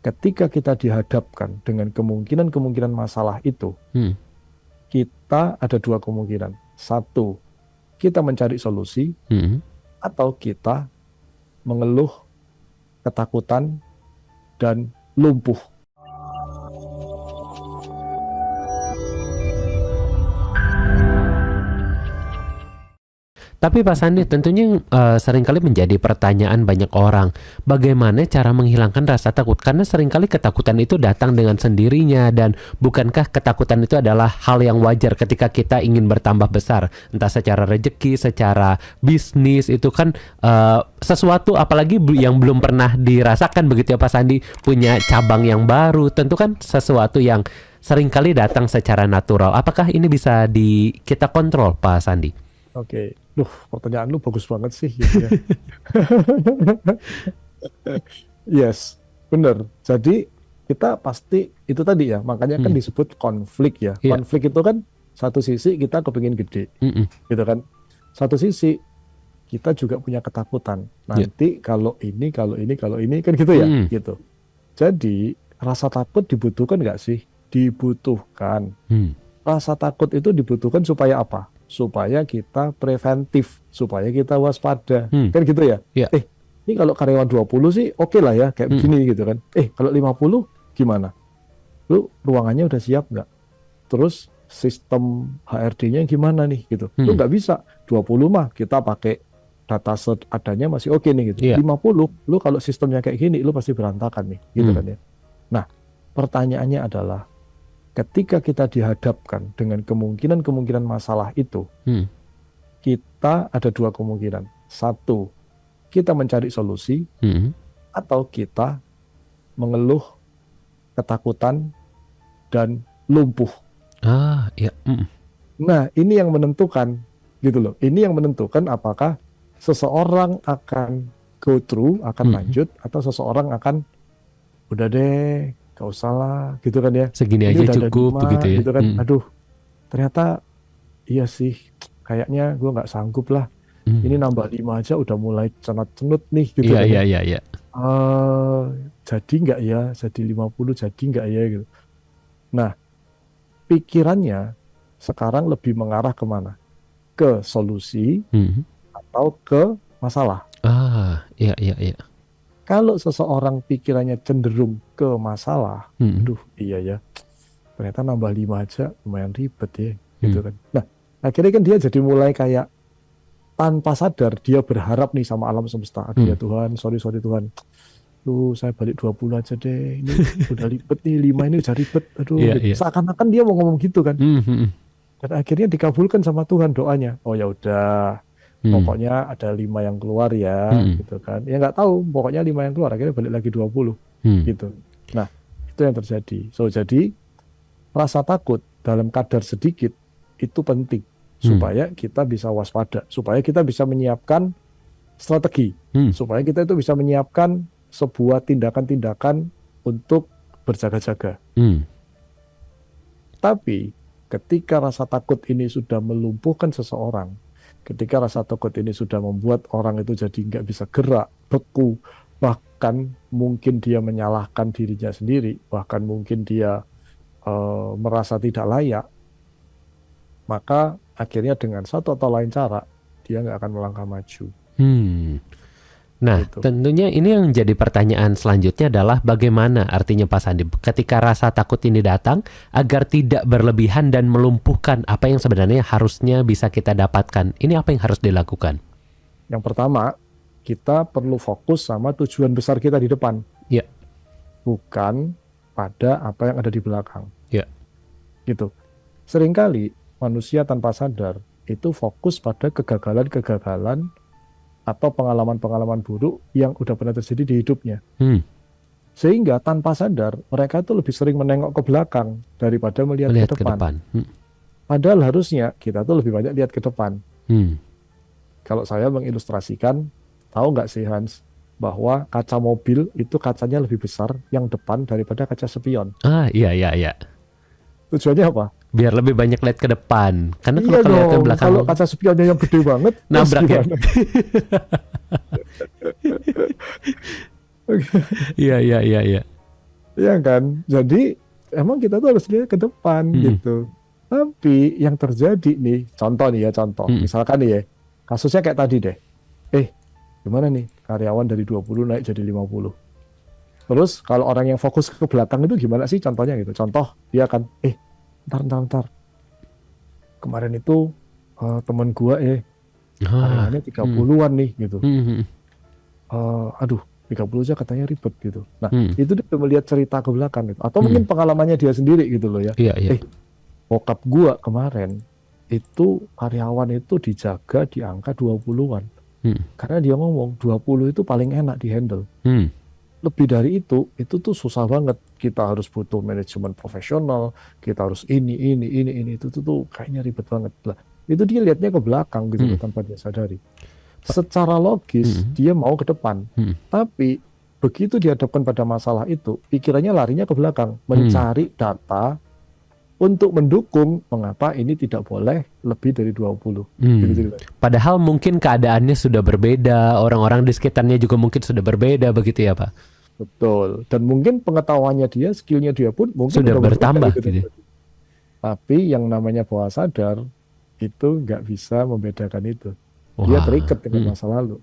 ketika kita dihadapkan dengan kemungkinan-kemungkinan masalah itu, Hmm. kita ada dua kemungkinan. Satu, kita mencari solusi, Hmm. atau kita mengeluh, ketakutan, dan lumpuh. Tapi Pak Sandi, tentunya seringkali menjadi pertanyaan banyak orang, bagaimana cara menghilangkan rasa takut? Karena seringkali ketakutan itu datang dengan sendirinya, dan bukankah ketakutan itu adalah hal yang wajar ketika kita ingin bertambah besar, entah secara rezeki, secara bisnis, itu kan sesuatu apalagi yang belum pernah dirasakan begitu ya Pak Sandi, punya cabang yang baru, tentu kan sesuatu yang seringkali datang secara natural. Apakah ini bisa kita kontrol Pak Sandi? Oke, pertanyaan lu bagus banget sih, gitu ya. Yes, benar. Jadi kita pasti itu tadi ya, makanya kan disebut konflik ya. Iya. Konflik itu kan satu sisi kita kepingin gede, gitu kan. Satu sisi kita juga punya ketakutan. Nanti kalau ini kan gitu ya, gitu. Jadi rasa takut dibutuhkan nggak sih? Dibutuhkan. Rasa takut itu dibutuhkan supaya apa? Supaya kita preventif, supaya kita waspada, kan gitu ya. Ini kalau karyawan 20 sih oke lah ya, kayak begini gitu kan. Kalau 50 gimana? Lu ruangannya udah siap nggak? Terus sistem HRD-nya gimana nih gitu. Lu nggak bisa 20 mah kita pakai data set adanya masih oke nih gitu. 50 lu kalau sistemnya kayak gini lu pasti berantakan nih gitu kan ya. Nah, pertanyaannya adalah ketika kita dihadapkan dengan kemungkinan-kemungkinan masalah itu, kita ada dua kemungkinan. Satu, kita mencari solusi, atau kita mengeluh, ketakutan, dan lumpuh. Nah, ini yang menentukan, gitu loh. Ini yang menentukan apakah seseorang akan go through, akan lanjut, atau seseorang akan udah deh, gak usah lah, gitu kan ya. Segini ini aja cukup begitu ya. Gitu kan. Aduh, ternyata iya sih, kayaknya gue nggak sanggup lah. Ini nambah 5 aja udah mulai cenut-cenut nih, gitu kan. Iya. Jadi nggak ya, jadi 50 jadi nggak ya gitu. Nah, pikirannya sekarang lebih mengarah kemana? Ke solusi atau ke masalah? Iya. Kalau seseorang pikirannya cenderung ke masalah, aduh iya ya, ternyata nambah 5 aja lumayan ribet ya, gitu kan. Nah, akhirnya kan dia jadi mulai kayak tanpa sadar dia berharap nih sama alam semesta, aduh ya Tuhan, sorry Tuhan, saya balik 20 aja deh, ini udah ribet nih, 5 ini udah ribet, aduh, gitu. Seakan-akan dia mau ngomong gitu kan. Dan akhirnya dikabulkan sama Tuhan doanya. Oh ya udah, pokoknya ada 5 yang keluar ya, gitu kan. Ya nggak tahu, pokoknya 5 yang keluar, akhirnya balik lagi 20, gitu. Nah, itu yang terjadi. Jadi rasa takut dalam kadar sedikit itu penting supaya kita bisa waspada, supaya kita bisa menyiapkan strategi, supaya kita itu bisa menyiapkan sebuah tindakan-tindakan untuk berjaga-jaga. Tapi ketika rasa takut ini sudah melumpuhkan seseorang, ketika rasa takut ini sudah membuat orang itu jadi nggak bisa gerak, beku, bahkan mungkin dia menyalahkan dirinya sendiri, bahkan mungkin dia merasa tidak layak, maka akhirnya dengan satu atau lain cara dia nggak akan melangkah maju. Nah, tentunya ini yang jadi pertanyaan selanjutnya adalah bagaimana artinya Pak Sandi ketika rasa takut ini datang agar tidak berlebihan dan melumpuhkan apa yang sebenarnya harusnya bisa kita dapatkan. Ini apa yang harus dilakukan? Yang pertama, kita perlu fokus sama tujuan besar kita di depan. Ya. Bukan pada apa yang ada di belakang. Ya. Gitu. Seringkali manusia tanpa sadar itu fokus pada kegagalan-kegagalan atau pengalaman-pengalaman buruk yang udah pernah terjadi di hidupnya. Sehingga tanpa sadar mereka itu lebih sering menengok ke belakang daripada melihat ke depan. Padahal harusnya kita tuh lebih banyak lihat ke depan. Kalau saya mengilustrasikan, tahu nggak sih Hans, bahwa kaca mobil itu kacanya lebih besar yang depan daripada kaca spion. Iya. Tujuannya apa? Biar lebih banyak lihat ke depan. Karena kalau kelihatan belakang, kalau kaca spionnya yang gede banget, nabrak ya. Iya. Iya kan? Jadi emang kita tuh harus lihat ke depan gitu. Tapi yang terjadi nih, contoh, misalkan nih ya, kasusnya kayak tadi deh. Gimana nih karyawan dari 20 naik jadi 50. Terus kalau orang yang fokus ke belakang itu gimana sih contohnya gitu. Contoh dia kan, ntar. Kemarin itu teman gua karyawannya 30-an nih gitu. Aduh, 30 aja katanya ribet gitu. Nah, itu dia melihat cerita ke belakang gitu. Atau mungkin pengalamannya dia sendiri gitu loh ya. Bokap gua kemarin itu karyawan itu dijaga di angka 20-an. Karena dia ngomong 20 itu paling enak dihandle. Lebih dari itu tuh susah banget. Kita harus butuh manajemen profesional, kita harus ini itu tuh kayaknya ribet banget lah. Itu dia lihatnya ke belakang gitu tanpa dia sadari. Secara logis dia mau ke depan, tapi begitu dihadapkan pada masalah itu, pikirannya larinya ke belakang, mencari data untuk mendukung mengapa ini tidak boleh lebih dari 20. Gitu. Padahal mungkin keadaannya sudah berbeda, orang-orang di sekitarnya juga mungkin sudah berbeda begitu ya Pak? Betul. Dan mungkin pengetahuannya dia, skillnya dia pun mungkin sudah bertambah gitu. Tapi yang namanya bawah sadar itu nggak bisa membedakan itu. Dia terikat dengan masa lalu.